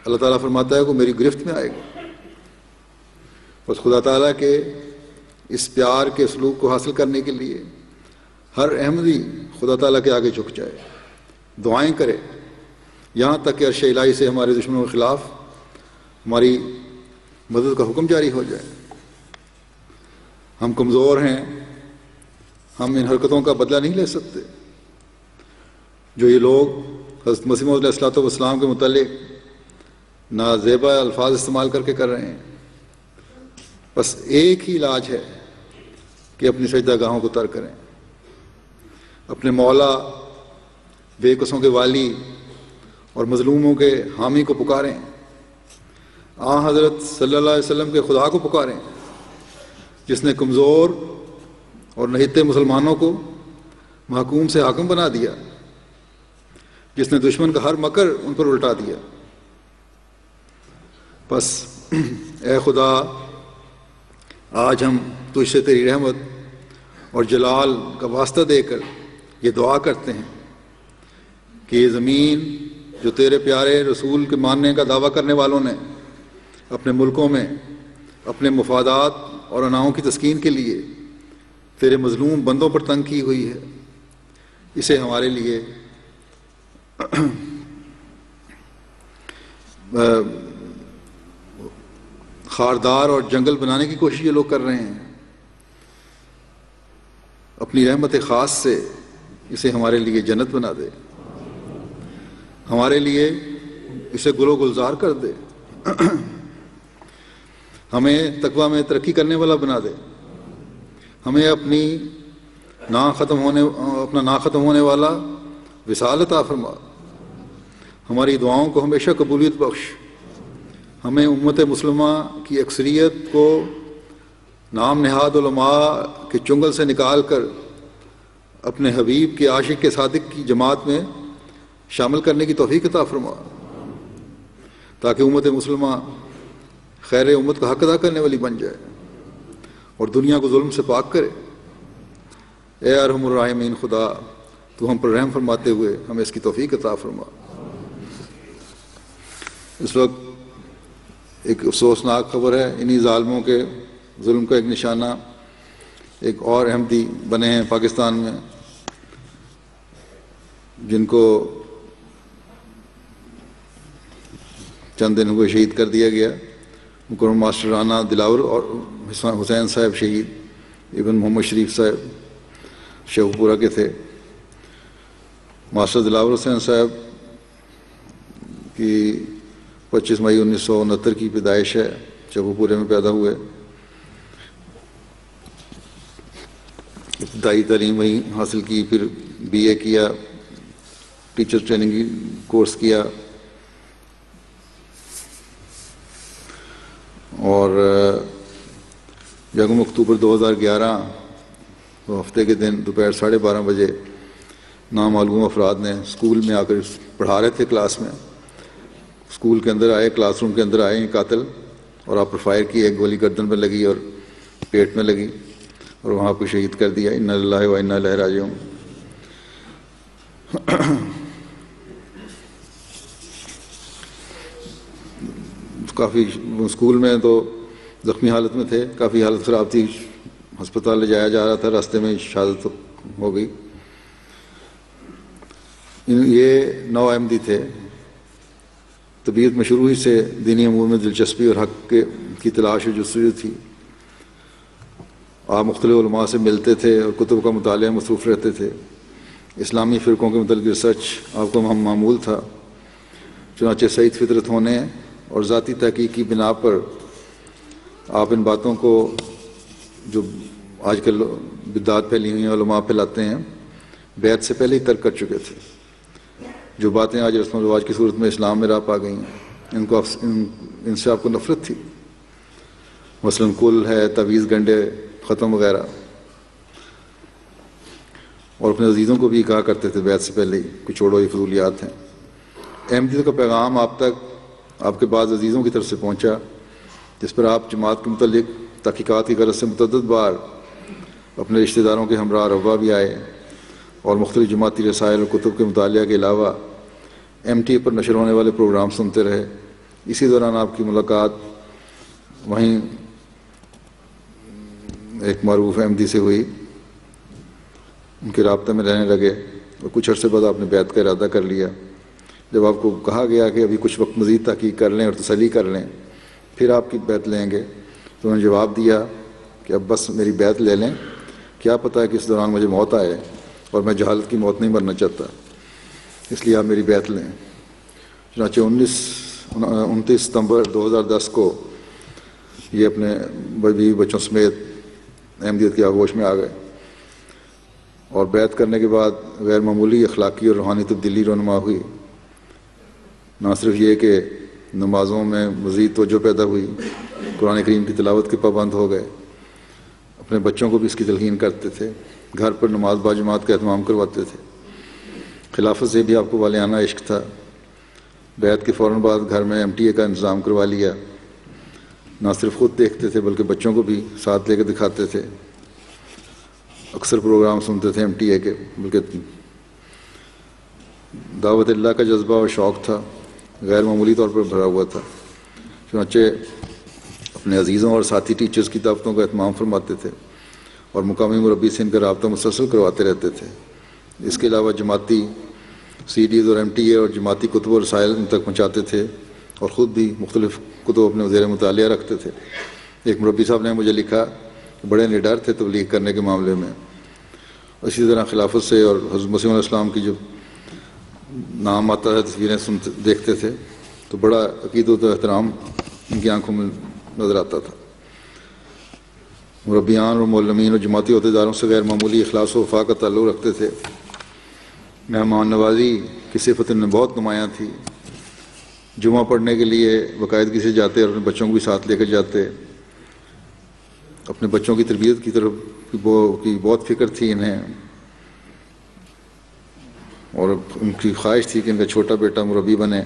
اللہ تعالیٰ فرماتا ہے کہ میری گرفت میں آئے گا. بس خدا تعالیٰ کے اس پیار کے سلوک کو حاصل کرنے کے لیے ہر احمدی خدا تعالیٰ کے آگے جھک جائے, دعائیں کرے, یہاں تک کہ عرش الہی سے ہمارے دشمنوں کے خلاف ہماری مدد کا حکم جاری ہو جائے. ہم کمزور ہیں, ہم ان حرکتوں کا بدلہ نہیں لے سکتے جو یہ لوگ حضرت مسیح موعود علیہ الصلوۃ والسلام کے متعلق نازیبا الفاظ استعمال کر کے کر رہے ہیں. بس ایک ہی علاج ہے کہ اپنی سجدہ گاہوں کو ترک کریں, اپنے مولا, بے کسوں کے والی اور مظلوموں کے حامی کو پکاریں, حضرت صلی اللہ علیہ وسلم کے خدا کو پکاریں جس نے کمزور اور نہتے مسلمانوں کو محکوم سے حاکم بنا دیا, جس نے دشمن کا ہر مکر ان پر الٹا دیا. بس اے خدا, آج ہم تجھ سے تیری رحمت اور جلال کا واسطہ دے کر یہ دعا کرتے ہیں کہ یہ زمین جو تیرے پیارے رسول کے ماننے کا دعویٰ کرنے والوں نے اپنے ملکوں میں اپنے مفادات اور اناؤں کی تسکین کے لیے تیرے مظلوم بندوں پر تنگ کی ہوئی ہے, اسے ہمارے لیے خاردار اور جنگل بنانے کی کوشش یہ لوگ کر رہے ہیں. اپنی رحمت خاص سے اسے ہمارے لیے جنت بنا دے, ہمارے لیے اسے گل و گلزار کر دے, ہمیں تقویٰ میں ترقی کرنے والا بنا دے, ہمیں اپنا نا ختم ہونے والا وصال عطا فرما, ہماری دعاؤں کو ہمیشہ قبولیت بخش, ہمیں امت مسلمہ کی اکثریت کو نام نہاد علماء کے چنگل سے نکال کر اپنے حبیب کے عاشق کے صادق کی جماعت میں شامل کرنے کی توفیق عطا فرما, تاکہ امت مسلمہ خیر امت کا حق ادا کرنے والی بن جائے اور دنیا کو ظلم سے پاک کرے. اے ارحم الراحمین خدا, تو ہم پر رحم فرماتے ہوئے ہمیں اس کی توفیق عطا فرما. اس وقت ایک افسوسناک خبر ہے, انہی ظالموں کے ظلم کا ایک نشانہ ایک اور احمدی بنے ہیں پاکستان میں, جن کو چند دن ہوئے شہید کر دیا گیا. مکرم ماسٹر رانا دلاور اور حسین صاحب شہید ابن محمد شریف صاحب شیخو پورہ کے تھے. ماسٹر دلاور حسین صاحب کی 25 مئی 1969 کی پیدائش ہے, شیخو پورے میں پیدا ہوئے. ابتدائی تعلیم وہیں حاصل کی, پھر بی اے کیا, ٹیچر ٹریننگ کی کورس کیا, اور یکم اکتوبر 2011 ہفتے کے دن دوپہر 12:30 بجے نامعلوم افراد نے اسکول میں آ کر پڑھا رہے تھے کلاس میں, اسکول کے اندر آئے, کلاس روم کے اندر آئے قاتل, اور آپ پر فائر کی, ایک گولی گردن میں لگی اور پیٹ میں لگی اور وہاں کو شہید کر دیا. انا للہ و انا الیہ راجعون. کافی اسکول میں تو زخمی حالت میں تھے, کافی حالت خراب تھی, ہسپتال لے جایا جا رہا تھا, راستے میں شہادت ہو گئی. یہ نو احمدی تھے, طبیعت میں شروع ہی سے دینی امور میں دلچسپی اور حق کی تلاش و جستجو تھی. آپ مختلف علماء سے ملتے تھے اور کتب کا مطالعہ مصروف رہتے تھے. اسلامی فرقوں کے متعلق ریسرچ آپ کو معمول تھا. چنانچہ سعید فطرت ہونے اور ذاتی تحقیق کی بنا پر آپ ان باتوں کو جو آج کل بدعات پھیلی ہوئی ہیں علماء پھیلاتے ہیں, بیعت سے پہلے ہی ترک کر چکے تھے. جو باتیں آج رسم و رواج کی صورت میں اسلام میں راپ آ گئی ہیں, ان سے آپ کو نفرت تھی. مثلاً کل ہے, تعویذ گنڈے ختم وغیرہ, اور اپنے عزیزوں کو بھی کہا کرتے تھے بیعت سے پہلے ہی کہ چھوڑو یہ فضولیات ہیں. احمدیت کا پیغام آپ تک آپ کے بعض عزیزوں کی طرف سے پہنچا, جس پر آپ جماعت کے متعلق تحقیقات کی غرض سے متعدد بار اپنے رشتہ داروں کے ہمراہ روا بھی آئے, اور مختلف جماعتی رسائل اور کتب کے مطالعہ کے علاوہ ایم ٹی اے پر نشر ہونے والے پروگرام سنتے رہے اسی دوران آپ کی ملاقات وہیں ایک معروف احمدی سے ہوئی، ان کے رابطے میں رہنے لگے اور کچھ عرصے بعد آپ نے بیعت کا ارادہ کر لیا۔ جب آپ کو کہا گیا کہ ابھی کچھ وقت مزید تحقیق کر لیں اور تسلی کر لیں پھر آپ کی بیعت لیں گے، تو انہوں نے جواب دیا کہ اب بس میری بیعت لے لیں، کیا پتہ ہے کہ اس دوران مجھے موت آئے، اور میں جہالت کی موت نہیں مرنا چاہتا، اس لیے آپ میری بیعت لیں۔ چنانچہ 29 ستمبر 2010 کو یہ اپنے بیوی بچوں سمیت احمدیت کی آغوش میں آ گئے، اور بیعت کرنے کے بعد غیر معمولی اخلاقی اور روحانی تبدیلی رونما ہوئی۔ نہ صرف یہ کہ نمازوں میں مزید توجہ پیدا ہوئی، قرآن کریم کی تلاوت کے پابند ہو گئے، اپنے بچوں کو بھی اس کی تلقین کرتے تھے، گھر پر نماز باجماعت کا اہتمام کرواتے تھے۔ خلافت سے بھی آپ کو والیانہ عشق تھا۔ بیعت کے فوراً بعد گھر میں MTA کا انتظام کروا لیا، نہ صرف خود دیکھتے تھے بلکہ بچوں کو بھی ساتھ لے کے دکھاتے تھے، اکثر پروگرام سنتے تھے MTA کے، بلکہ دعوت اللہ کا جذبہ اور شوق تھا، غیر معمولی طور پر بھرا ہوا تھا۔ چنانچہ اپنے عزیزوں اور ساتھی ٹیچرز کی دعوتوں کا اہتمام فرماتے تھے اور مقامی مربی سے ان کا رابطہ مسلسل کرواتے رہتے تھے۔ اس کے علاوہ جماعتی CDs اور MTA اور جماعتی کتب و رسائل ان تک پہنچاتے تھے، اور خود بھی مختلف کتب اپنے زیر مطالعہ رکھتے تھے۔ ایک مربی صاحب نے مجھے لکھا کہ بڑے نڈر تھے تبلیغ کرنے کے معاملے میں۔ اسی طرح خلافت سے اور حضرت مسیح علیہ السلام کی جب نام آتا ہے، تصویریں دیکھتے تھے تو بڑا عقیدت و احترام ان کی آنکھوں میں نظر آتا تھا۔ مربیان اور معلمین اور جماعتی عہدیداروں سے غیر معمولی اخلاص و وفا کا تعلق رکھتے تھے۔ مہمان نوازی کی صفت ان میں بہت نمایاں تھی۔ جمعہ پڑھنے کے لیے باقاعدگی سے جاتے اور اپنے بچوں کو بھی ساتھ لے کر جاتے۔ اپنے بچوں کی تربیت کی طرف کی بہت فکر تھی انہیں، اور ان کی خواہش تھی کہ ان کا چھوٹا بیٹا مربی بنے۔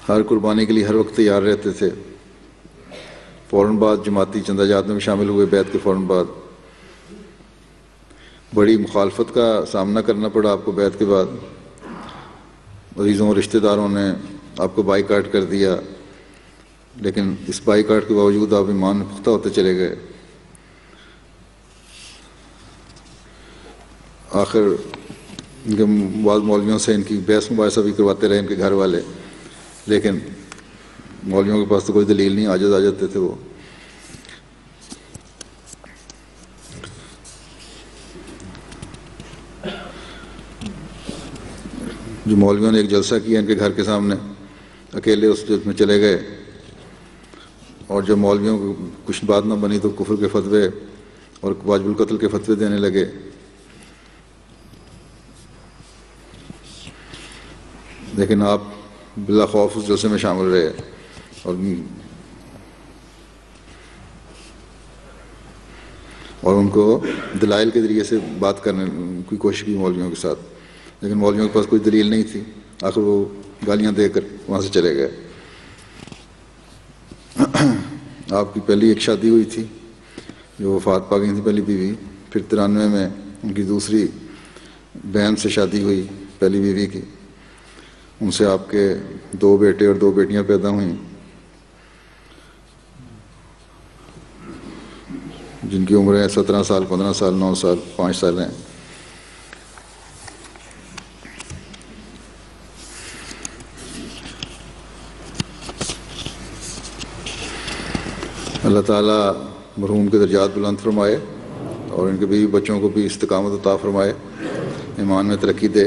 ہر قربانی کے لیے ہر وقت تیار رہتے تھے۔ فوراً بعد جماعتی چندہ جات میں شامل ہوئے۔ بیعت کے فوراً بعد بڑی مخالفت کا سامنا کرنا پڑا آپ کو۔ بیعت کے بعد عزیزوں اور رشتہ داروں نے آپ کو بائیکاٹ کر دیا، لیکن اس بائیکاٹ کے باوجود آپ ایمان میں پختہ ہوتے چلے گئے۔ آخر ان کے بعض مولویوں سے ان کی بحث مباحثہ بھی کرواتے رہے ان کے گھر والے، لیکن مولویوں کے پاس تو کوئی دلیل نہیں، عاجز آ جاتے تھے وہ۔ جو مولویوں نے ایک جلسہ کیا ان کے گھر کے سامنے، اکیلے اس جلسے میں چلے گئے، اور جب مولویوں کو کچھ بات نہ بنی تو کفر کے فتوے اور واجب القتل کے فتوے دینے لگے۔ لیکن آپ بلا خوف اس جلسے میں شامل رہے اور ان کو دلائل کے ذریعے سے بات کرنے کی کوشش کی مولویوں کے ساتھ، لیکن مولویوں کے پاس کوئی دلیل نہیں تھی۔ آخر وہ گالیاں دے کر وہاں سے چلے گئے۔ آپ کی پہلی ایک شادی ہوئی تھی جو وفات پا گئی تھی، پہلی بیوی۔ پھر 93 میں ان کی دوسری بہن سے شادی ہوئی پہلی بیوی کی، ان سے آپ کے 2 بیٹے اور 2 بیٹیاں پیدا ہوئیں، جن کی عمریں 17 سال، 15 سال، 9 سال، 5 سال ہیں۔ اللہ تعالیٰ مرحوم کے درجات بلند فرمائے اور ان کے بیوی بچوں کو بھی استقامت عطا فرمائے، ایمان میں ترقی دے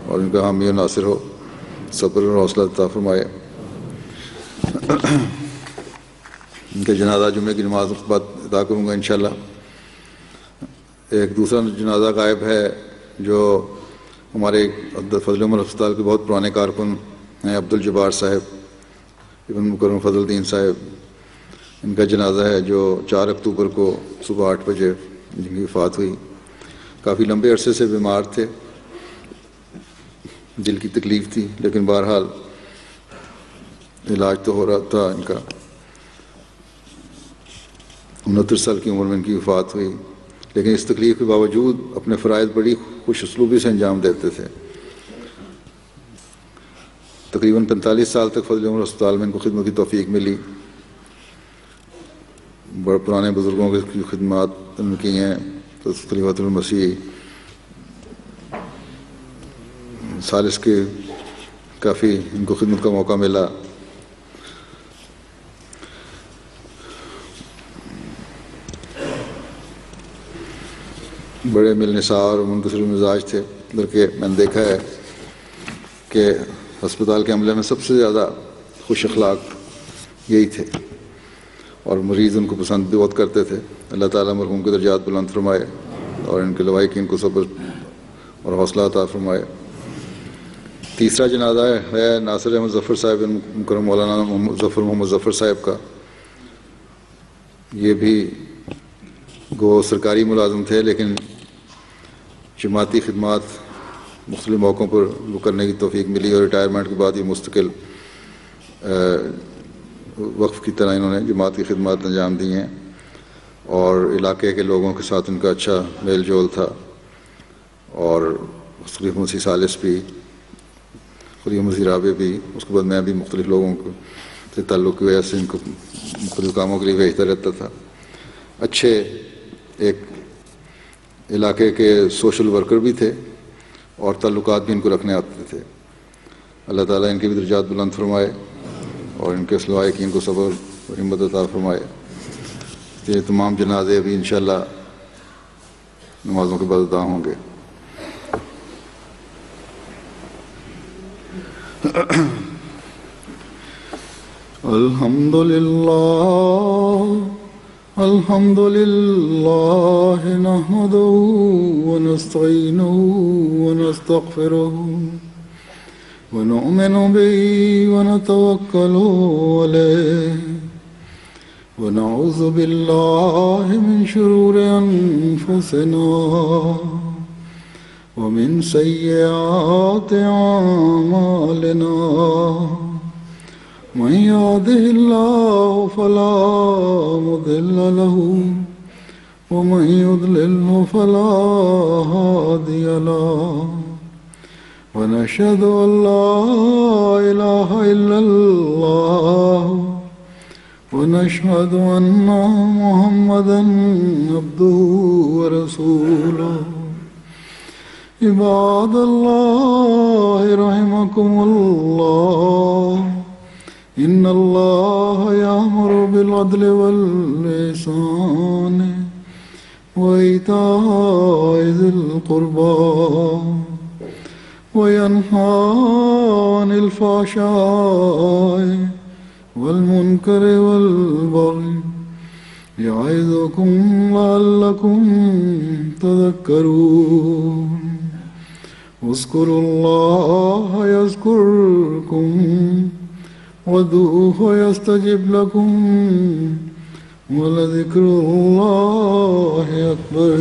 اور ان کا حامی و ناصر ہو، صبر اور حوصلہ عطا فرمائے۔ ان کے جنازہ جمعے کی نماز کے بعد ادا کروں گا انشاءاللہ۔ ایک دوسرا جنازہ غائب ہے جو ہمارے فضل عمر ہسپتال کے بہت پرانے کارکن ہیں، عبد الجبار صاحب ابن مکرم فضل الدین صاحب۔ ان کا جنازہ ہے جو 4 اکتوبر کو صبح 8 بجے جن کی وفات ہوئی۔ کافی لمبے عرصے سے بیمار تھے، دل کی تکلیف تھی، لیکن بہرحال علاج تو ہو رہا تھا ان کا۔ 69 سال کی عمر میں ان کی وفات ہوئی، لیکن اس تکلیف کے باوجود اپنے فرائض بڑی خوش اسلوبی سے انجام دیتے تھے۔ تقریباً 45 سال تک فضل عمر ہسپتال میں ان کو خدمت کی توفیق ملی. بڑے پرانے بزرگوں کی خدمات ان کی ہیں. تو خلیفۃ المسیح ثالث کے کافی ان کو خدمت کا موقع ملا. بڑے ملنسار اور منکسر مزاج تھے بلکہ میں نے دیکھا ہے کہ ہسپتال کے عملے میں سب سے زیادہ خوش اخلاق یہی تھے اور مریض ان کو پسند بھی بہت کرتے تھے. اللہ تعالیٰ مرحوم کے درجات بلند فرمائے اور ان کے لوائقین کو صبر اور حوصلہ عطا فرمائے. تیسرا جنازہ ہے ناصر احمد ظفر صاحب مکرم مولانا محمد ظفر صاحب کا. یہ بھی گو سرکاری ملازم تھے لیکن جماعتی خدمات مختلف موقعوں پر وہ کرنے کی توفیق ملی اور ریٹائرمنٹ کے بعد یہ مستقل وقف کی طرح انہوں نے جماعت کی خدمات انجام دی ہیں اور علاقے کے لوگوں کے ساتھ ان کا اچھا میل جول تھا. اور خلیفہ مسیح ثالث بھی، خلیفہ مسیح رابع بھی، اس کے بعد میں بھی مختلف لوگوں سے تعلق کی وجہ سے ان کو مختلف کاموں کے لیے بھیجتا رہتا تھا. اچھے ایک علاقے کے سوشل ورکر بھی تھے اور تعلقات بھی ان کو رکھنے آتے تھے. اللہ تعالیٰ ان کے بھی درجات بلند فرمائے اور ان کے لوائقین کو صبر اور ہمت عطا فرمائے. یہ تمام جنازے ابھی انشاءاللہ نمازوں کے بعد ادا ہوں گے. الحمد لله نحمده ونستعينه ونستغفره ونؤمن به ونتوكل عليه ونعوذ بالله من شرور أنفسنا ومن سيئات أعمالنا. من يهده الله فلا مضل له ومن يضلل فلا هادي له ونشهد أن لا إله إلا الله ونشهد أن محمدا عبده ورسوله. عباد الله رحمكم الله إن الله يأمر بالعدل والإحسان وإيتاء ذي القربى وينهى عن الفحشاء والمنكر والبغي يعظكم لعلكم تذكرون. اذكروا الله يذكركم وادعوه يستجب لكم ولذكر الله أكبر.